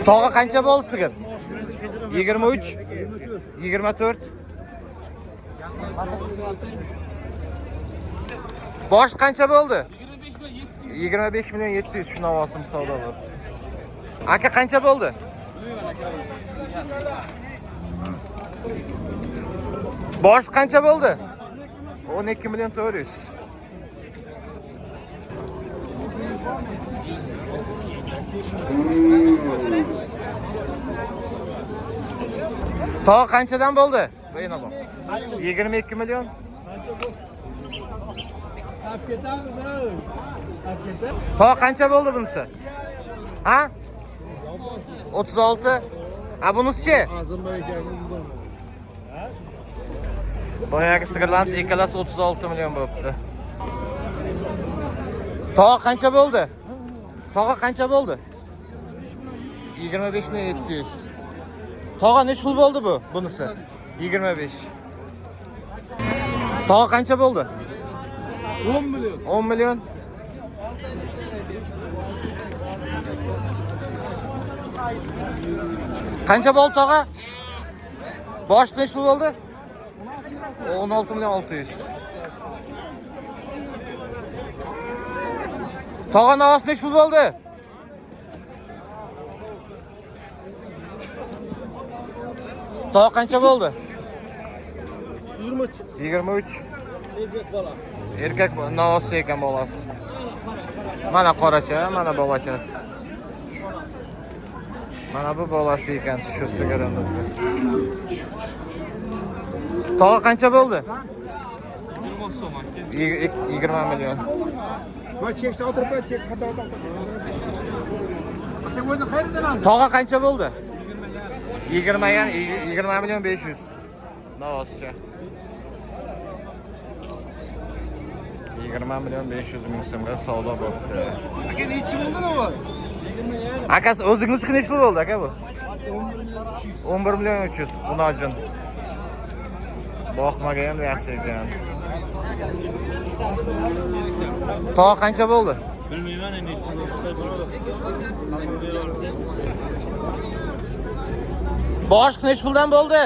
Tog'a qancha bo'ldi sigir? 23, 24. Bosh qancha bo'ldi? 25 milyon 700 shuni ovosim savdo bo'ldi. Aka qancha bo'ldi? Bosh qancha bo'ldi? 12 milyon 400. Tog' qanchadan bo'ldi? Bo'yina bor. 22 milyon. Tog' qancha bo'ldi bunisi? Ha? 36. Ha bunisi-chi? Boyagi sigirlarimiz ikkalasi 36 milyon bo'libdi. Tog' qancha bo'ldi? Tog'a qancha bo'ldi? 25 milyon 700. Tog'a nech pul bo'ldi bu? Bunisi 25. Tog'a qancha bo'ldi? 10 milyon. 10 milyon. Qancha bo'ldi tog'a? Bosh nech pul bo'ldi? 16 milyon 600. Tog'a navos nech pul bo'ldi? Tog'a qancha bo'ldi? 23. 23. Erkek bola. Erkak navos ekan bolasi. Mana qoracha, mana bolachasi. Mana bu bolasi ekan shu sigirimizni. Tog'a qancha bo'ldi? 20 milyon. Tog'a qancha bo'ldi? 20 milyon 500. Navoscha. 20 milyon 500 ming so'mga savdo bo'ldi. Aka nechi bo'ldi navos? Akasi o'zingizniki nech pul bo'ldi aka bu? 11 milyon 300. Bunojin. Boqmaga ham yaxshi ekan. Tog'a qancha bo'ldi? Bilmayman endi. Bosh nech puldan bo'ldi?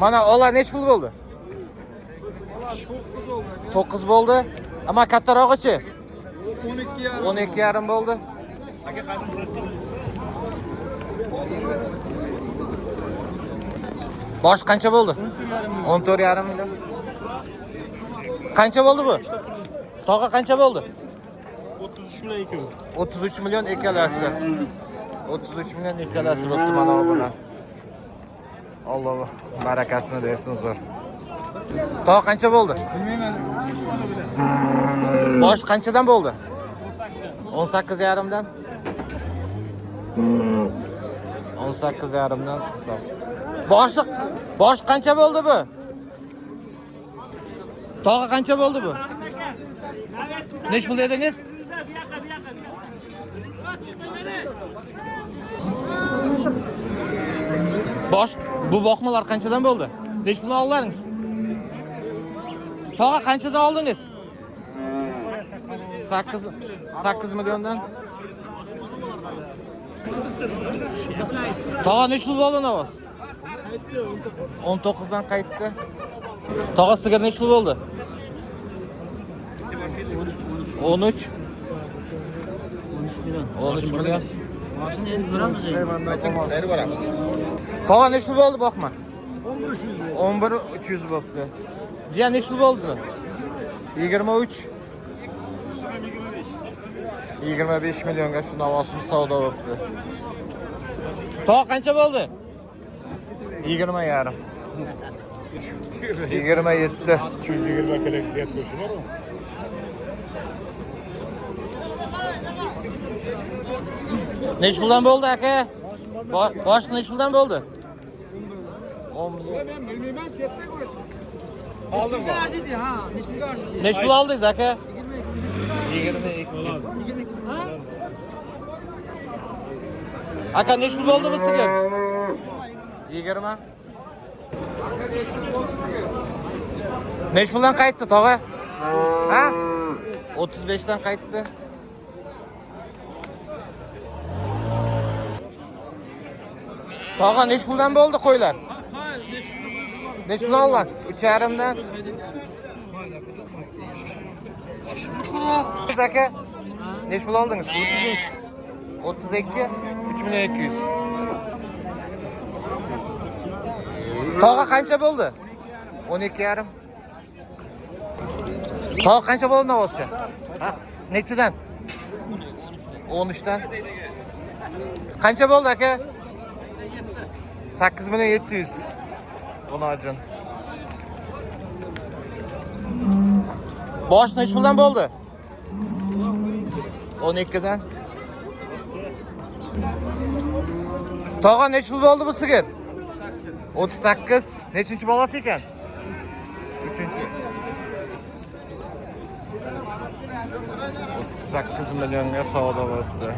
Mana ola nech pul bo'ldi? 9 bo'ldi. Ama kattarog'ichi? 12,5 bo'ldi. Bosh qancha bo'ldi? 14,5 milyon. Qancha bo'ldi bu? Tog'a qancha bo'ldi? 33 milyon ekan. 33 milyon ikkalasi. 33 milyon ikkalasi bo'pti mana bu bilan. Alloh barakasini bersin zo'r. Tog'a qancha bo'ldi? Bilmayman. Bosh qanchadan bo'ldi? 18,5 dan. 18,5 dan. Bosh qancha bo'ldi bu? Tog'a qancha bo'ldi bu? Nech pul dedingiz? Bosh bu boqmalar qanchadan bo'ldi? Nech pul oldingiz? Tog'a qanchadan oldingiz? 8 milyondan. Tog'a nech pul bo'ldi navos? 19 dan qaytdi. Tog'a sigir nech pul bo'ldi? 13. 13 milyon. Mashina endi ko'ramiz endi. Tog'a nech pul bo'ldi boqma? 11,300 bo'pti. Jiyan nech pul bo'ldi? 23. 25 milyonga shu navosimiz savdo bo'ldi. Tog'a qancha bo'ldi? 20,5. 27. 220 kelek ziyat qo'shiladi. Nech puldan bo'ldi aka? Bosh nech puldan bo'ldi? 10 milyon. Men bilmayman, ketdi qo'ysin. Aldım mı? Nech pul oldingiz aka? 22. Aka nech pul bo'ldi bu sigir? 20. Nech puldan qaytdi tog'a? Ha? 35 dan qaytdi. Tog'a neç puldan bo'ldi qo'ylar? Neç pul olgan? 3,5 dan. Siz aka neç pul oldingiz? 32 3,200,000. Tog'a qancha bo'ldi? 12,5. Tog' qancha bo'ldi navozcha? Ha, nechidan? 13 dan. Qancha bo'ldi aka? 8,700,000. Bunajon. Bosh nech puldan bo'ldi? 12 dan. Tog'a nech pul bo'ldi bu sigir? 38. Nechinchi bolasi ekan? 3-chi. 38 millionga savdo bo'ldi.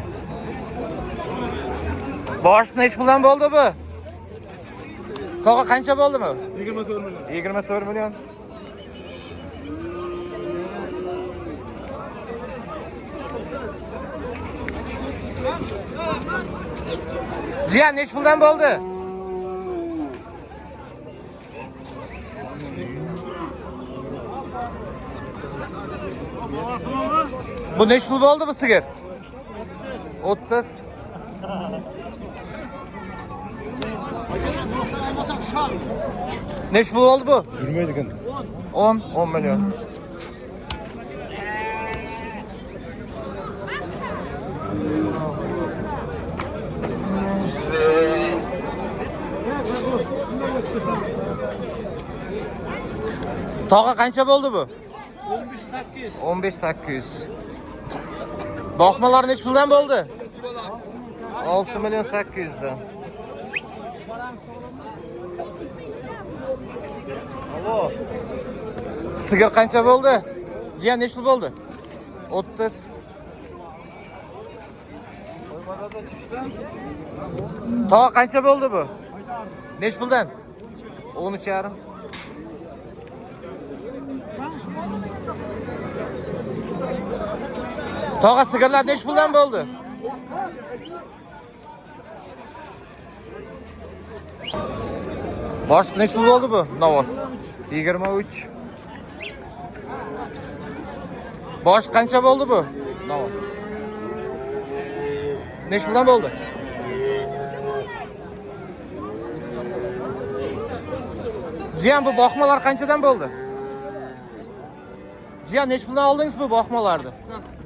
Bosh nech puldan bo'ldi bu? Tog'a qancha bo'ldimi? 24 million. 24 million. Jiyan nech puldan bo'ldi? Bu nech pul bo'ldi bu sigir? 30. Nech pul bo'ldi bu? Yurmaydi ekan. 10 million. Tog'a qancha bo'ldi bu? 15-800. 15,800. Boqmalar nech puldan bo'ldi? 6,800,000 dan. Sigir qancha bo'ldi? Jiyan nech pul bo'ldi? 30. Tog'a qancha bo'ldi bu? Nech puldan? 13,5. Tog'a sigirlar nech puldan bo'ldi? Bosh nech pul bo'ldi bu? Navoz. 23. Bosh qancha bo'ldi bu? Navoz. Nech puldan bo'ldi? Jiyan bu boqmalar qanchadan bo'ldi? Jiyan nech puldan oldingiz bu boqmalarni?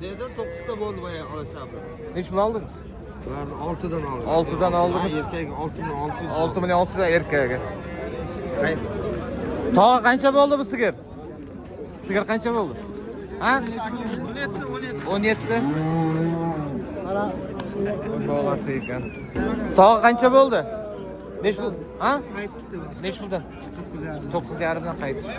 Dedi 9 ta bo'ldi boya olacaklar. Nech pul oldingiz? Ularni 6 dan oldim. 6 dan oldingiz. Erkak 6,600. 6,600,000 dan erkagiga. Tog'a qancha bo'ldi bu sigir? Sigir qancha bo'ldi? Ha? 17. Mana bolasi ekan. Tog'a qancha bo'ldi? Nech pul? Ha? Nech puldan? 9,5 dan qaytibdi.